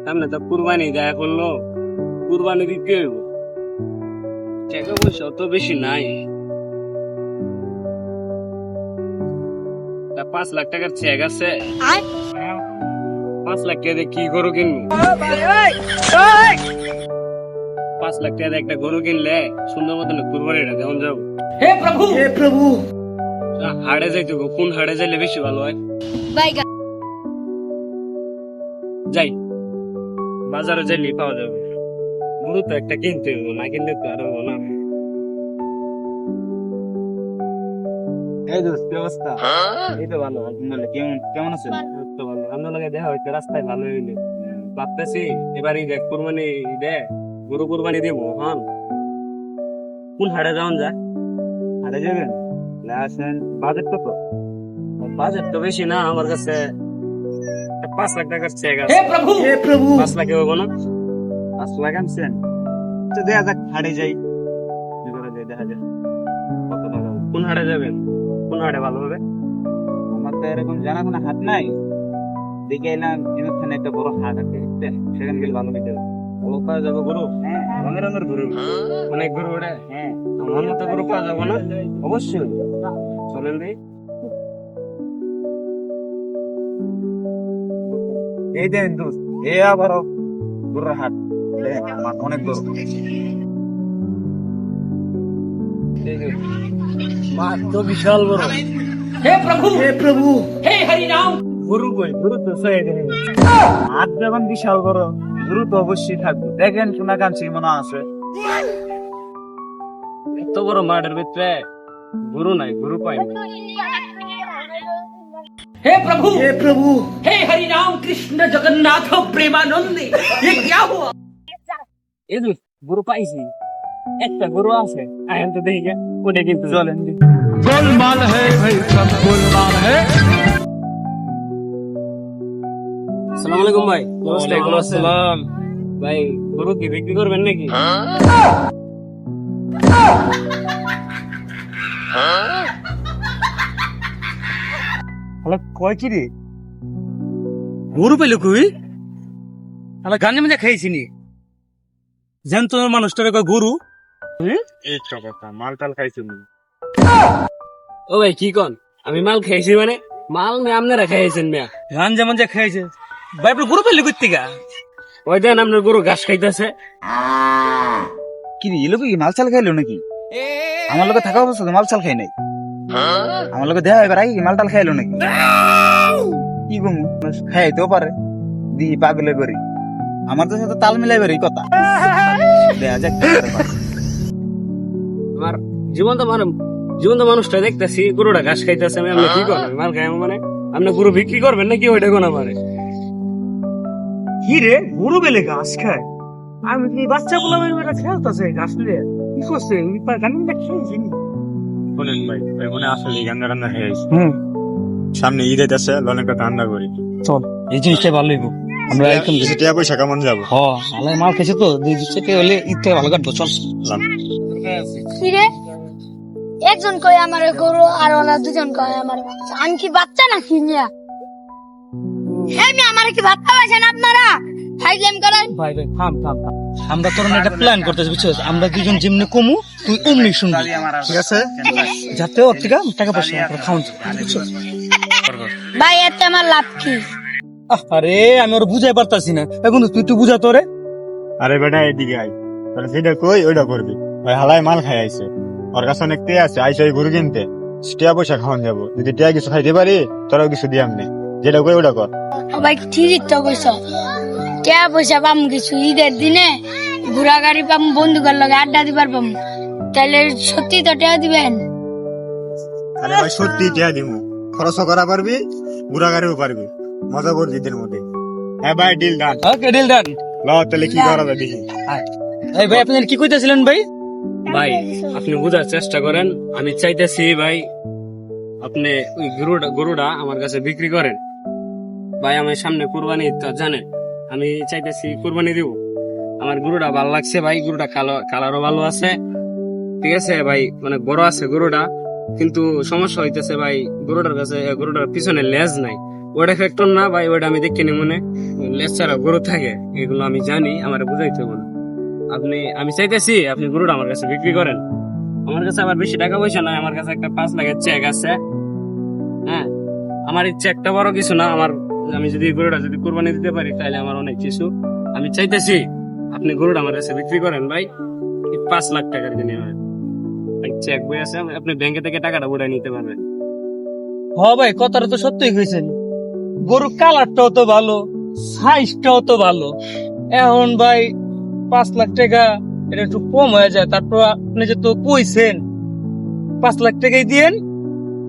সামনে তো কুরবানি দেয়া করলো, কুরবানি দিতে হইব। টাকা পয়সা অত বেশি নাই, তা 5 লাখ টাকার চেক আছে। 5 লাখ টাকা দিয়ে কি গরু কিনবো? 5 লাখ টাকা দিয়ে একটা গরু কিনলে সুন্দর মতন কুরবানিটা যেমন যাবো। हे प्रभु হাড়ে যাইতে হবে, কোন হাড়ে যাইলে বেশি ভালো হয়? যাই বাজারে যাইলে পাওয়া যাবে। গরু তো একটা কিনতে হইব, না কিনলে তো আর হবো না। এই দোস্ত, কি অবস্থা? এই তো ভালো। আলহামদুলিল্লাহ। কেমন আছেন? এই তো ভালো। আপনার লগে দেখা হইতে রাস্তায় ভালো হইলে ভাবতেছি এবার ঈদে কুরবানি ঈদে গরু কুরবানি দিব। হ্যাঁ, কোন হাড়ে যাওন যা? হাটে যাবেন? না আসেন। বাজেট কত? বাজেট তো বেশি না আমার কাছে, 5 লাখ টাকার চেক আছে। हे प्रभु 5 লাখে হবো না? 5 লাখ আনছেন? তো দেখা যাক, হাটে যাই, কি করা যায় দেখা যাক কত টাকা হবে। কোন হাড়ে যাবেন? কোন হাড়ে ভালো হবে? আমার তো এরকম জানা কোনো হাট নাই, দেখে এলাম এখানে একটা বড় হাট আছে, বুঝছেন? সেখানে গেলে ভালো হইতে হবে। ভালো পাওয়া যাবে গরু? হ্যাঁ, রঙের রঙের গরু। অনেক গরু ওঠে। হ্যাঁ, আমার মতো গরু পাওয়া যাবে না? অবশ্যই। চলেন দিই। এই দেন দোস্ত, এ আবারও গরুর হাট। দেখেন, আমার অনেক গরু। মাছ তো বিশাল বড়। हे प्रभु हे हरि राम গরু কই? গরু তো সয়ে গেছে। হাট যখন বিশাল বড়, গরু তো অবশ্যই থাকবে। দেখেন, সোনা কাঞ্চি মনে আছে। এত বড় মাঠের ভিতরে গরু নাই, গরু পাই না। हे प्रभु हे हरि राम कृष्ण जगन्नाथ प्रेमानंद ये क्या हुआ এই যে গরু পাইছি, একটা গরু আছে, আয়ান তো দেখি কোটে কিন্তু চলেন। गोलमाल है भाई सब गोलमाल है আসসালামু আলাইকুম ভাই। নমস্তে, কেমন আছেন? ভাই গরু কি বিক্রি করবেন নাকি? হ্যালো, কয় কি রে? গরু পেলো কই? তাহলে গানে মধ্যে খাইছি নি জ্যান্ত মানুষটারে কয় গরু। এই তো কথা, মাল টাল খাইছি। ও ভাই কি কন? আমি মাল খাইছি মানে? মাল না আপনারা খাইছেন মিয়া। গান যেমন যে খাইছে ভাই, আপনার গরু পেলো কই থেকে? ওই দেন আপনার গরু ঘাস খাইতেছে। কি রে, এলোকে কি মাল চাল খাইলো নাকি? আমার লোকে থাকা অবস্থা মাল চাল খাই নাই। আমার লোকে দেয়া এবার আগে মাল টাল খাইলো নাকি? কি গমু, খাইতেও পারে। দি পাগলে করি, আমার তো সাথে তাল মিলাইবার এই কথা। দেখা যাক কি করতে পারে। আমার জীবন্ত মানুষটা দেখতেছি গরুটা ঘাস খাইতেছে, আমি আপনি কি করেন? আমি মাল খাই মানে? আপনি গরু বিক্রি করবেন নাকি ওইটা কোন আমারে? কি রে, গরু বেলে ঘাস খায়? আমি কি বাচ্চা গুলো খেলতেছে ঘাস নিয়ে? কি করছে? গান খেয়েছি। শোনেন ভাই, মনে আসলে রান্না রান্না হয়ে গেছে। সামনে ঈদ আছে, অনেকটা ঠান্ডা করি। চল, এই জিনিসটা ভালো হইব। আমরা একদম টাকা পয়সা কেমন যাবো? আলাই মাল খেয়েছে তো, হলে ঈদ থেকে ভালো কাটবো। চল। কিরে একজন কয় আমার গরু আর ওরা দুজন কয় আমার বাচ্চা। আমি কি বাচ্চা নাকি মিয়া? হ্যাঁ মিয়া, আমার কি ভাত খাওয়াছেন আপনারা? ফাইজলাম করেন। ভাই থাম। আমরা তোর একটা প্ল্যান করতেছি, বুঝছিস? আমরা দুজন যেমনি কমু, তুই অমনি শুনবি, ঠিক আছে? যাতে ওর থেকে টাকা পয়সা খাওয়ান, বুঝছিস? ভাই এতে আমার লাভ কি? আরে আমি ওর বুঝাই পারতাছি না, এখন তুই একটু বুঝা তোরে। আরে বেটা, এদিকে আয়। তাহলে যেটা কই ওইটা করবি। ভাই হালাই মাল খাই আইছে, ওর কাছে অনেক টেয়া আছে, আইসে ওই গরু কিনতে। টিয়া পয়সা খাওয়ান যাবো। যদি টিয়া কিছু খাইতে পারি, তোরাও কিছু দিয়াম নে। যেটা কই ওটা কর। ভাই ঠিকই তো কইছ, টাকা পয়সা পাম কিছু ঈদের দিনে, ঘোরা গাড়ি পাম, বন্ধুকার লগে আড্ডা দিবার পাম। তাহলে সত্যি তো টাকা দিবেন? তাহলে ভাই সত্যি টিয়া দিমু, খরচ করা পারবি, ঘুরা গাড়িও পারবি, মজা করবি ঈদের মধ্যে। হ্যাঁ ভাই, ডিল ডান। ওকে, ডিল ডান। ল তাহলে কি করা যায় দেখি। এই ভাই, আপনার কি কইতেছিলেন ভাই? ভাই আপনি বোঝার চেষ্টা করেন, আমি চাইতেছি ভাই আপনি ওই গরুটা আমার কাছে বিক্রি করেন। ভাই আমার সামনে কুরবানি তো জানেন, আমি চাইতেছি কুরবানি দিব। আমার গরুটা ভালো লাগছে ভাই, গরুটা কালারও ভালো আছে, ঠিক আছে ভাই, অনেক বড় আছে গরুটা। কিন্তু সমস্যা হইতেছে ভাই, গরুটার পিছনে লেজ নাই। ওটা ফ্যাক্টর না ভাই, ওটা আমি দেখিনি মনে লেচারা গরু থাকে, এগুলো আমি জানি, আমার বুঝাইতে হবে না। আমি চাইতেছি আপনি গরুটা আমার কাছে বিক্রি করেন। আমার কাছে আবার বেশি টাকা পয়সা নাই, আমার কাছে একটা 5 লাখের চেক আছে। হ্যাঁ, আমার এই চেকটা বড় কিছু না, আমি যদি গরুটা যদি কুরবানি দিতে পারি তাহলে আমার অনেক কিছু। আমি চাইতেছি আপনি গরুটা আমার কাছে বিক্রি করেন ভাই, 5 লাখ টাকার বিনিময়ে। চেক বই আছে, আপনি ব্যাংকে থেকে টাকাটা উঠাই নিতে পারবেন। হ ভাই, কথাটা তো সত্যি কইছেন। গরুর কালারটাও তো ভালো, সাইজটাও তো ভালো। এখন ভাই 5 লাখ টাকা এটা একটু কম হয়ে যায়। তারপর আপনি যে তো কইছেন 5 লাখ টাকাই দিয়েন,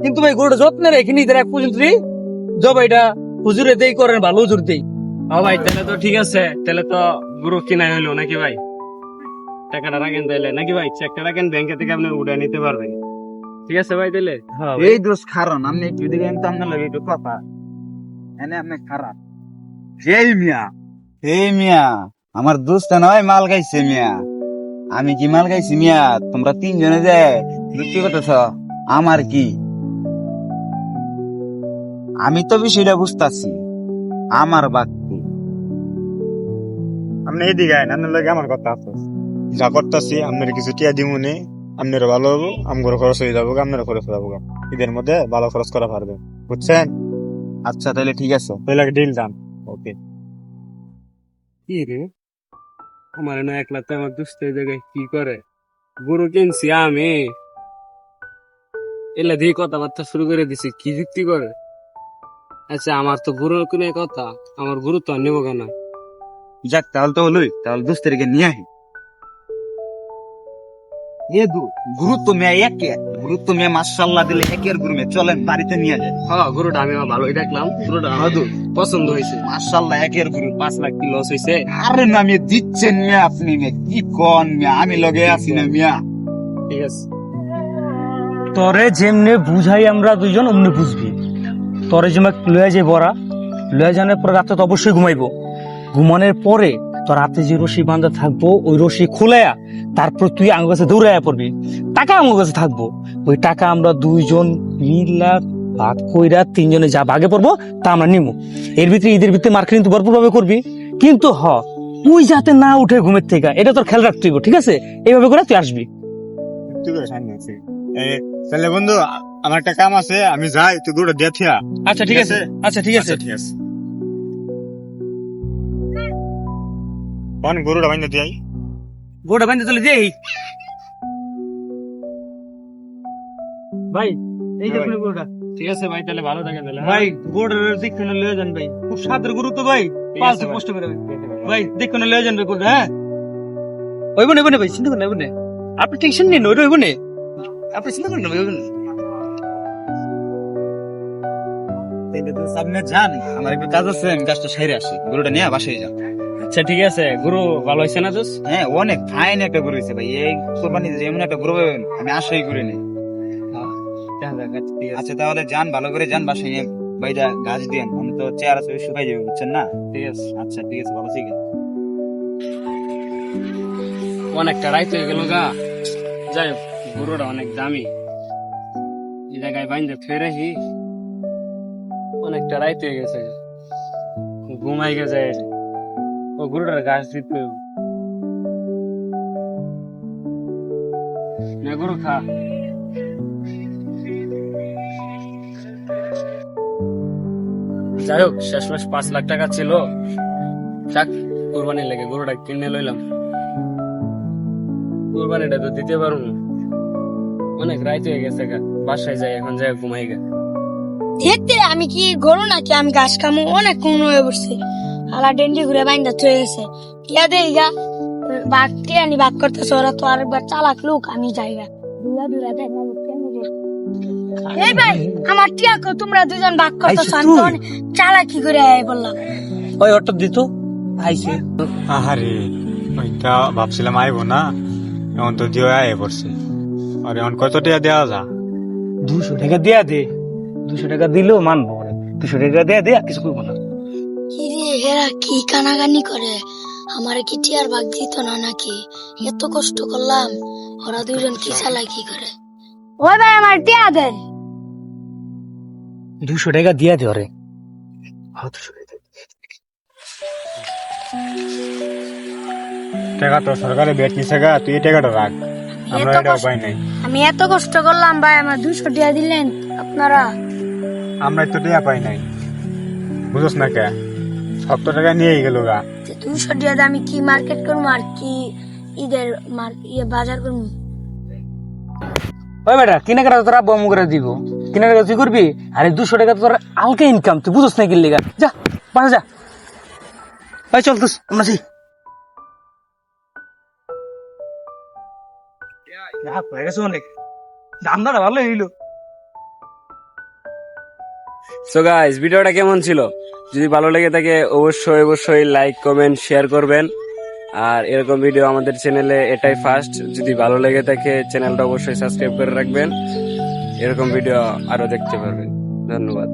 কিন্তু ভাই গরুটা যত্নে রেখে নিতে এক পর্যন্ত জবাইটা হুজুরে দেই করেন, ভালো হুজুর দেই। হ্যাঁ ভাই, তাহলে তো ঠিক আছে, তাহলে তো গরু কিনা হইলো নাকি ভাই? টাকাটা রাখেন তাহলে নাকি ভাই, চেকটা রাখেন, ব্যাংকে থেকে আপনি উঠাই নিতে পারবেন। ঠিক আছে ভাই তাহলে। এই দোষ কারণ আপনি একটু দিকে আপনার লাগে একটু কথা এনে আপনি খারাপ। এই মিয়া আমার দোস্ত নয় মাল খাইছে মিয়া। আমি কি মাল খাইছি মিয়া? তোমরা 3 জনে যে বিক্রি করতেছ, আমার কি? আমি তো বিষয়টা বুঝতাছি, আমার বাক্য। আপনি এদিকে আইন, আপনার লগে আমার কথা আছে। যা করতেছি আপনার কিছু টিয়া দিমুনি, আপনার ভালো হবো, আমগর খরচ হয়ে যাবো, আপনার খরচ হয়ে যাবো। ঈদের মধ্যে ভালো খরচ করা পারবে, বুঝছেন? আচ্ছা তাহলে ঠিক আছে। তাহলে ডিল দাম। ওকে। কি রে, আমার না 1 লাখ আমার দুস্থ জায়গায় কি করে? গরু কিনছি আমি, এলা দিয়ে কথাবার্তা শুরু করে দিছি, কি যুক্তি করে? আচ্ছা, আমার তো গরু কিনে কথা, আমার গরু তো আর নেবো কেন? যাক তাহলে তো হলোই, তাহলে দোস্তেরকে নিয়ে আহি। গুরুত্ব মেয়ে একে, গুরুত্ব মেয়ে মাশাআল্লাহ দিলে একের গুরু মেয়ে, চলেন বাড়িতে নিয়ে যায়। হ্যাঁ, গরুটা আমি আমার ভালোই দেখলাম, গরুটা আমার পছন্দ হয়েছে। মাশাআল্লাহ একের গুরু। 5 লাখ কি লস হয়েছে? আরে না মেয়ে দিচ্ছেন মেয়ে, আপনি মেয়ে কি কন মেয়ে, আমি লগে আছি না মিয়া। ঠিক আছে, তরে যেমনে বুঝাই আমরা দুইজন অমনি বুঝবি। তরে যেমন লয়ে যে বড়া লয়ে যাওয়ার পরে রাতে তো অবশ্যই ঘুমাইবো। ঘুমানোর পরে তোর রাতে যে রশি বাঁধা থাকবো, ওই রশি খুলাইয়া তারপর তুই আমার কাছে দৌড়াইয়া পড়বি। টাকা আমার কাছে থাকবো, ওই টাকা আমরা 2 জন মিলা ভাগ কইরা 3 জনে যা ভাগে পড়বো তা আমরা নিবো। এর ভিতরে ঈদের ভিতরে মার্কেট কিন্তু ভরপুর ভাবে করবি, কিন্তু তুই যাতে না উঠে ঘুমের থেকে, এটা তোর খেয়াল রাখতে হইব, ঠিক আছে? এইভাবে করে তুই আসবি। ঠিক আছে, সামনে আছি। তাহলে বন্ধু, আমার একটা কাম আছে, আমি যাই, তুই গরুটা দিয়ে থিয়া। আচ্ছা ঠিক আছে, আচ্ছা ঠিক আছে। ঠিক আছে। কোন গরুটা বাইন্দা দিয়াই? গোটা বান্ধে চলে যাই ভাই, এই যে হ্যাঁ ভাই। আপনার গরুটা। ঠিক আছে ভাই, তাহলে ভালো থাকেন তাহলে। ভাই গোটার দেখে না লয়ে যান ভাই, খুব সাদের গরু তো ভাই, ঠিক পালতে আছে ভাই। কষ্ট করে ভাই। ভাই দেখে না লয়ে যান ভাই গরুটা, হ্যাঁ? ওইব না ভাই, চিন্তা করেন না, ওইব না। আপনি টেনশন নিন, ওইটা ওইব না, আপনি চিন্তা করেন না ভাই, ওইব না। তাইলে তো সামনে যান, আমার একটু কাজ আছে, আমি কাজটা সেরে আসি, গরুটা নিয়ে বাসায় যান। আচ্ছা ঠিক আছে, গরু ভালো হয়েছে না দোষ? হ্যাঁ অনেক ফাইন একটা গরু হয়েছে ভাই, এই কোরবানি এমন একটা গরু পাবেন আমি আশাই করিনি। আচ্ছা তাহলে যান, ভালো করে যান, বাসায় নিয়ে ভাইটা গাছ দিয়ে আমি তো চেয়ার আছে শুকাই যাবে, বুঝছেন না? ঠিক আছে, আচ্ছা ঠিক আছে, ভালো ঠিক আছে। অনেকটা রাইত হয়ে গেল গা। যাই হোক, গরুটা অনেক দামি, এই জায়গায় বাইন্দে ফেরেহি, অনেকটা রাইত হয়ে গেছে, ঘুমাই গেছে। ও গরুটার গাছ দিতে হইব। নে গরু খা। যাই হোক, শেষমেশ 5 লাখ টাকা ছিল, যাক কোরবানির লেগে গরুটা কিনে লইলাম। কোরবানিটা তো দিতে পারবো না, অনেক রাইত হয়ে গেছে গা, বাসায় যাই, এখন যাই ঘুমাই গা। দেখতে আমি কি গরু নাকি, আমি ঘাস খামো, অনেক কোন হয়ে পড়ছে। আলা ডেন্ডি ঘুরে বাইন্দা থয়ে গেছে, টিয়া দেই গা, বাঘ টিয়া নি বাঘ করতেছে, ওরা তো আরেকবার চালাক লোক, আমি যাই গা। এই ভাই, আমার টিয়া কো, তোমরা 2 জন বাঘ করতেছ, আমি তো অনেক চালাকি করে বললাম। ওই অটো দিত আইছে। আহারে, ওইটা ভাবছিলাম আইবো না, এখন তো দিয়ে আয় পড়ছে। আর এখন কত টাকা দেওয়া যা? 200 টাকা দিয়া দে, 200 টাকা দিলেও মানবো, 200 টাকা দেয়া দে, আর কিছু করবো না। কি রে, এরা কি কানাগানি করে? আমারে কি টিয়ার ভাগ দিত না নাকি? এত কষ্ট করলাম, ওরা 2 জন কি চালাকি করে? ওই ভাই, আমার টিয়া দেন। 200 টাকা দিয়া দে ওরে, টাকা তো সরকারে বেট নিছে গা, তুই এই টাকাটা রাখ, আমরা এত এটা কষ্ট- উপায় নাই। আমি এত কষ্ট করলাম ভাই, আমার 200 টাকা দিলেন আপনারা। আমরা তো টাকা পাই নাই, বুঝোস না কে? 70 টাকা নিয়েই গেল গা। 200 টাকা দিয়ে আমি কি মার্কেট করবো আর কি ঈদের বাজার করবো? ওই বেটা কেনাকাটা তোর আব্বু আম্মু করে দিব, কেনাকাটা তুই করবি, আরে 200 টাকা তোর আলকা ইনকাম, তুই বুঝোস না কি লিগা? যা বাসা যা, ভাই চল তুস আমরা যাই। হয়ে গেছে অনেক, দামটা ভালো হইলো। সো গাইস, ভিডিওটা কেমন ছিল? যদি ভালো লেগে থাকে অবশ্যই অবশ্যই লাইক কমেন্ট শেয়ার করবেন। আর এরকম ভিডিও আমাদের চ্যানেলে এটাই ফার্স্ট। যদি ভালো লেগে থাকে চ্যানেলটা অবশ্যই সাবস্ক্রাইব করে রাখবেন, এরকম ভিডিও আরো দেখতে পারবেন। ধন্যবাদ।